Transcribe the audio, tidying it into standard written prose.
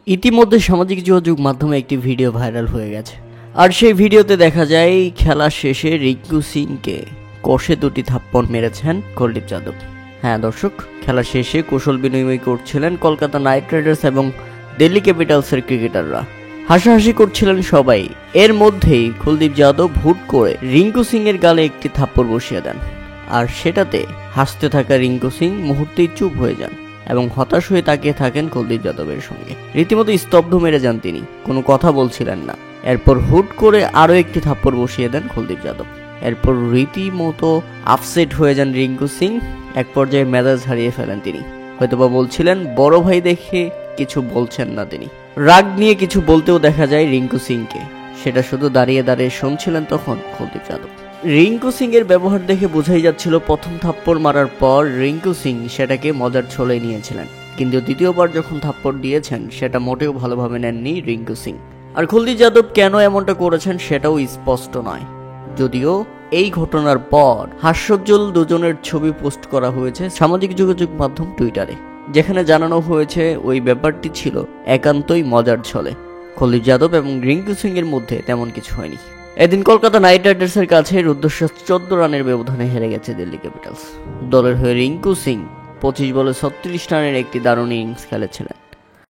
ইতিমধ্যে সামাজিক যোগাযোগ মাধ্যমে একটি ভিডিও ভাইরাল হয়ে গেছে। আর সেই ভিডিওতে দেখা যায় খেলা শেষে রিঙ্কু সিংকে কষে 2টি থাপ্পড় মেরেছেন কুলদীপ যাদব। হ্যাঁ দর্শক, খেলা শেষে কুশল বিনিময় করছিলেন কলকাতা নাইট রাইডার্স এবং দিল্লি ক্যাপিটালসের ক্রিকেটাররা। হাসাহাসি করছিলেন সবাই। এর মধ্যেই কুলদীপ যাদব হুট করে রিঙ্কু সিং এর গালে একটি থাপ্পড় বসিয়ে দেন। আর সেটাতে হাসতে থাকা রিঙ্কু সিং মুহূর্তেই চুপ হয়ে যান এবং হতাশ হয়ে তাকিয়ে থাকেন কুলদীপ যাদবের সঙ্গে। রীতিমতো স্তব্ধ মেরে যান তিনি, কোনো কথা বলছিলেন না। এরপর হুট করে আরও একটি থাপ্পড় বসিয়ে দেন কুলদীপ যাদব। এরপর রীতিমতো আপসেট হয়ে যান রিঙ্কু সিং। এক পর্যায়ে মেজাজ হারিয়ে ফেলেন তিনি। হয়তোবা বলছিলেন বড় ভাই দেখে কিছু বলছেন না তিনি। রাগ নিয়ে কিছু বলতেও দেখা যায় রিঙ্কু সিংকে, সেটা শুধু দাঁড়িয়ে দাঁড়িয়ে শুনছিলেন তখন কুলদীপ যাদব। রিঙ্কু সিং এর ব্যবহার দেখে বোঝাই যাচ্ছিল প্রথম থাপ্পড় মারার পর রিঙ্কু সিং সেটাকে মজার ছলে নিয়েছিলেন, কিন্তু দ্বিতীয়বার যখন থাপ্পড় দিয়েছেন সেটা মোটেও ভালোভাবে নেননি রিঙ্কু সিং। আর কুলদীপ যাদব কেন এমনটা করেছেন সেটাও স্পষ্ট নয়, যদিও এই ঘটনার পর হাস্যোজ্জ্বল দুজনের ছবি পোস্ট করা হয়েছে সামাজিক যোগাযোগ মাধ্যম টুইটারে, যেখানে জানানো হয়েছে ওই ব্যাপারটি ছিল একান্তই মজার ছলে। কুলদীপ যাদব এবং রিঙ্কু সিং এর মধ্যে তেমন কিছু হয়নি। এদিন কলকাতা নাইট রাইডার্সের কাছে রুদ্ধশ্বাস 14 রানের ব্যবধানে হেরে গেছে দিল্লি ক্যাপিটালস। দলের হয়ে রিঙ্কু সিং 25 বলে 36 রানের একটি দারুণ ইনিংস খেলেছিলেন।